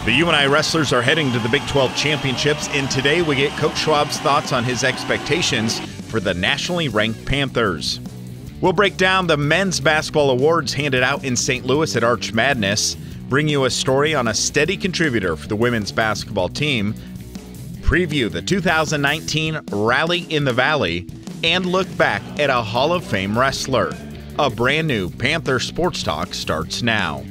The UNI Wrestlers are heading to the Big 12 Championships, and today we get Coach Schwab's thoughts on his expectations for the nationally ranked Panthers. We'll break down the men's basketball awards handed out in St. Louis at Arch Madness, bring you a story on a steady contributor for the women's basketball team, preview the 2019 Rally in the Valley, and look back at a Hall of Fame wrestler. A brand new Panther Sports Talk starts now.